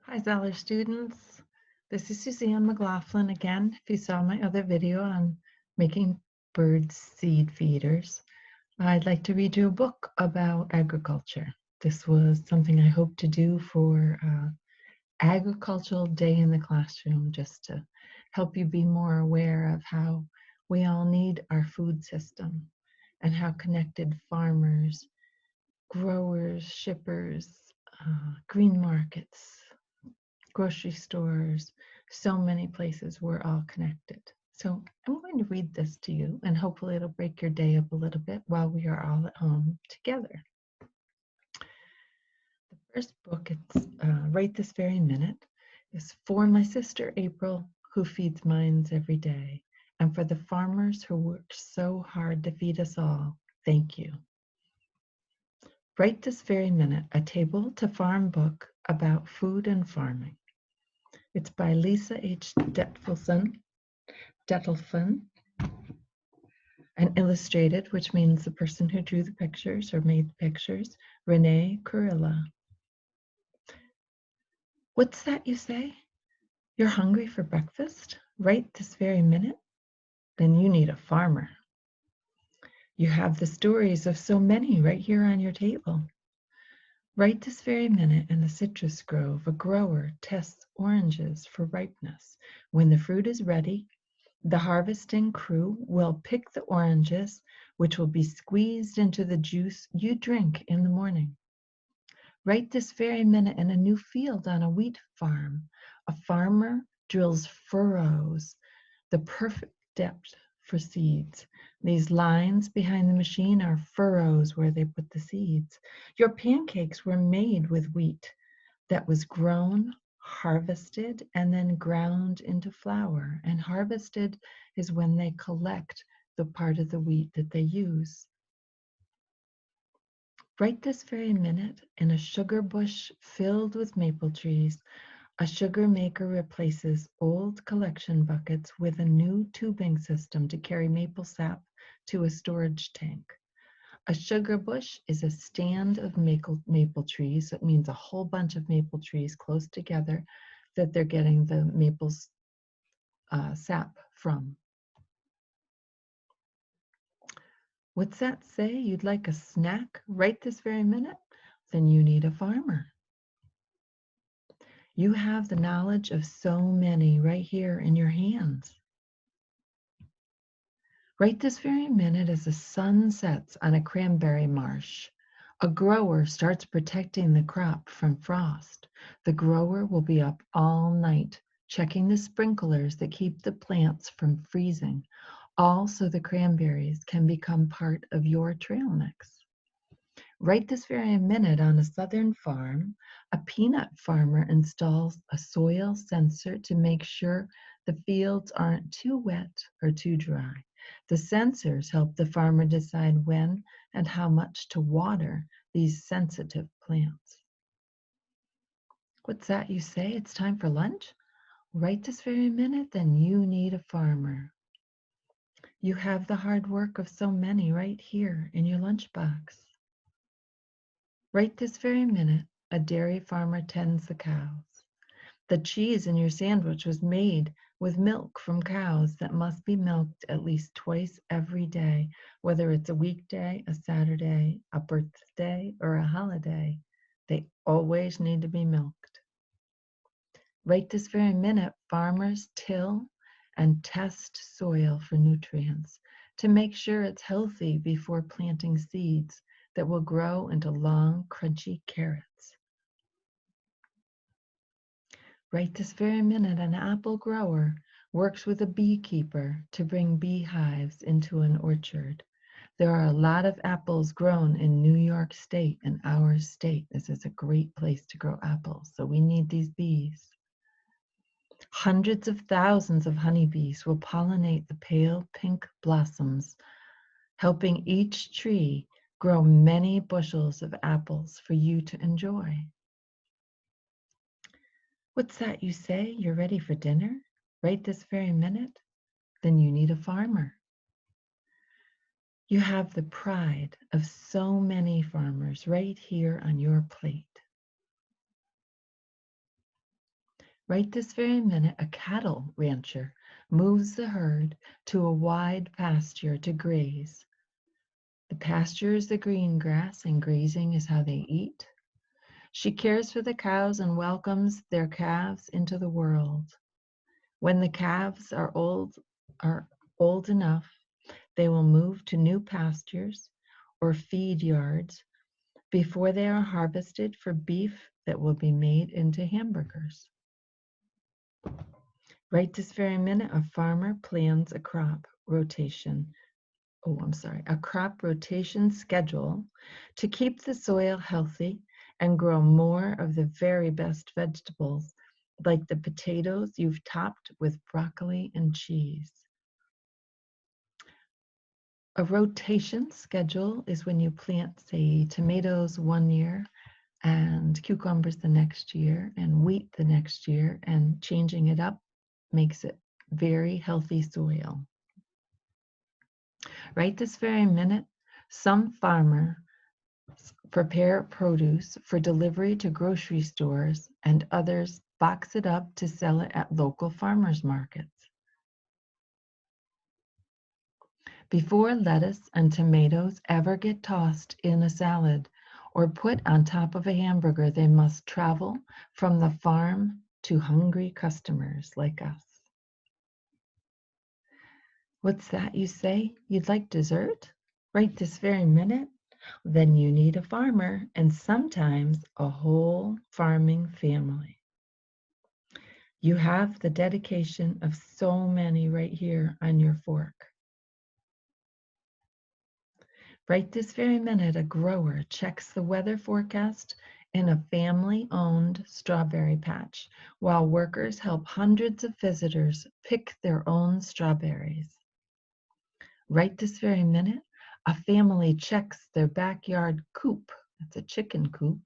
Hi, Zeller students. This is Suzanne McLaughlin again. If you saw my other video on making bird seed feeders, I'd like to read you a book about agriculture. This was something I hope to do for Agricultural Day in the Classroom, just to help you be more aware of how we all need our food system and how connected farmers, growers, shippers, green markets, grocery stores, so many places, we're all connected. So I'm going to read this to you, and hopefully it'll break your day up a little bit while we are all at home together. The first book, it's Right This Very Minute, is For My Sister April, who feeds mines every day, and for the farmers who worked so hard to feed us all, thank you. Right This Very Minute, a Table to Farm book about food and farming. It's by Lisa H. Detfelson, and illustrated, which means the person who drew the pictures or made the pictures, Renee Kurilla. What's that you say? You're hungry for breakfast? Right this very minute? Then you need a farmer. You have the stories of so many right here on your table. Right this very minute in a citrus grove, a grower tests oranges for ripeness. When the fruit is ready, the harvesting crew will pick the oranges, which will be squeezed into the juice you drink in the morning. Right this very minute in a new field on a wheat farm, a farmer drills furrows, the perfect depth for seeds. These lines behind the machine are furrows where they put the seeds. Your pancakes were made with wheat that was grown, harvested, and then ground into flour. And harvested is when they collect the part of the wheat that they use. Right this very minute, in a sugar bush filled with maple trees, a sugar maker replaces old collection buckets with a new tubing system to carry maple sap to a storage tank. A sugar bush is a stand of maple trees. It means a whole bunch of maple trees close together that they're getting the maple sap from. What's that say? You'd like a snack right this very minute? Then you need a farmer. You have the knowledge of so many right here in your hands. Right this very minute, as the sun sets on a cranberry marsh, a grower starts protecting the crop from frost. The grower will be up all night checking the sprinklers that keep the plants from freezing, all so the cranberries can become part of your trail mix. Right this very minute on a southern farm, a peanut farmer installs a soil sensor to make sure the fields aren't too wet or too dry. The sensors help the farmer decide when and how much to water these sensitive plants. What's that you say? It's time for lunch? Right this very minute, then you need a farmer. You have the hard work of so many right here in your lunchbox. Right this very minute, a dairy farmer tends the cows. The cheese in your sandwich was made with milk from cows that must be milked at least twice every day, whether it's a weekday, a Saturday, a birthday, or a holiday. They always need to be milked. Right this very minute, farmers till and test soil for nutrients to make sure it's healthy before planting seeds that will grow into long, crunchy carrots. Right this very minute, an apple grower works with a beekeeper to bring beehives into an orchard. There are a lot of apples grown in New York State, and our state. This is a great place to grow apples, so we need these bees. Hundreds of thousands of honeybees will pollinate the pale pink blossoms, helping each tree grow many bushels of apples for you to enjoy. What's that you say? You're ready for dinner? Right this very minute? Then you need a farmer. You have the pride of so many farmers right here on your plate. Right this very minute, a cattle rancher moves the herd to a wide pasture to graze. The pasture is the green grass, and grazing is how they eat. She cares for the cows and welcomes their calves into the world. When the calves are old enough, they will move to new pastures or feed yards before they are harvested for beef that will be made into hamburgers. Right this very minute, a farmer plans a crop rotation. A crop rotation schedule to keep the soil healthy and grow more of the very best vegetables, like the potatoes you've topped with broccoli and cheese. A rotation schedule is when you plant, say, tomatoes one year and cucumbers the next year and wheat the next year, and changing it up makes it very healthy soil. Right this very minute, some farmer prepare produce for delivery to grocery stores, and others box it up to sell it at local farmers markets. Before lettuce and tomatoes ever get tossed in a salad or put on top of a hamburger, they must travel from the farm to hungry customers like us. What's that you say? You'd like dessert? Right this very minute? Then you need a farmer and sometimes a whole farming family. You have the dedication of so many right here on your fork. Right this very minute, a grower checks the weather forecast in a family-owned strawberry patch, while workers help hundreds of visitors pick their own strawberries. Right this very minute, a family checks their backyard coop, that's a chicken coop,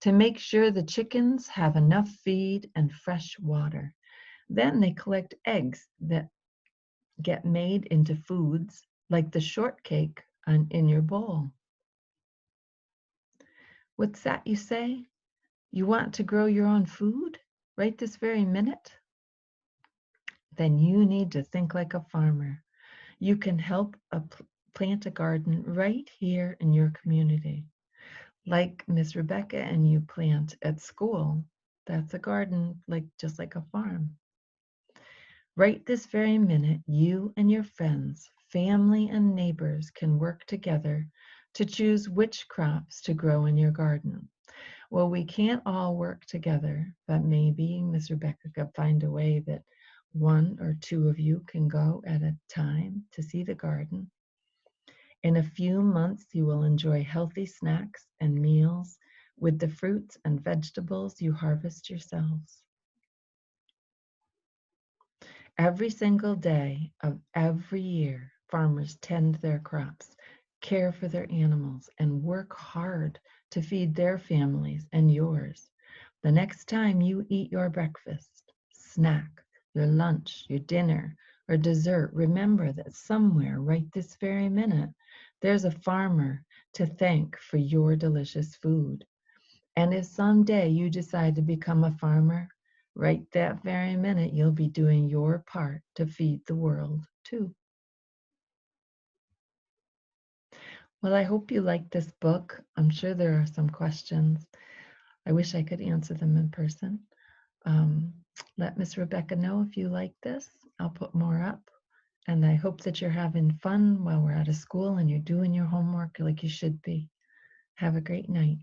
to make sure the chickens have enough feed and fresh water. Then they collect eggs that get made into foods like the shortcake in your bowl. What's that you say? You want to grow your own food right this very minute? Then you need to think like a farmer. You can help plant a garden right here in your community. Like Miss Rebecca and you plant at school. That's a garden, just like a farm. Right this very minute, you and your friends, family, and neighbors can work together to choose which crops to grow in your garden. Well, we can't all work together, but maybe Miss Rebecca could find a way that one or two of you can go at a time to see the garden. In a few months, you will enjoy healthy snacks and meals with the fruits and vegetables you harvest yourselves. Every single day of every year, farmers tend their crops, care for their animals, and work hard to feed their families and yours. The next time you eat your breakfast, snack, your lunch, your dinner, or dessert, remember that somewhere right this very minute, there's a farmer to thank for your delicious food. And if someday you decide to become a farmer, right that very minute, you'll be doing your part to feed the world too. Well, I hope you like this book. I'm sure there are some questions. I wish I could answer them in person. Um, Let Miss Rebecca know if you like this. I'll put more up. And I hope that you're having fun while we're out of school and you're doing your homework like you should be. Have a great night.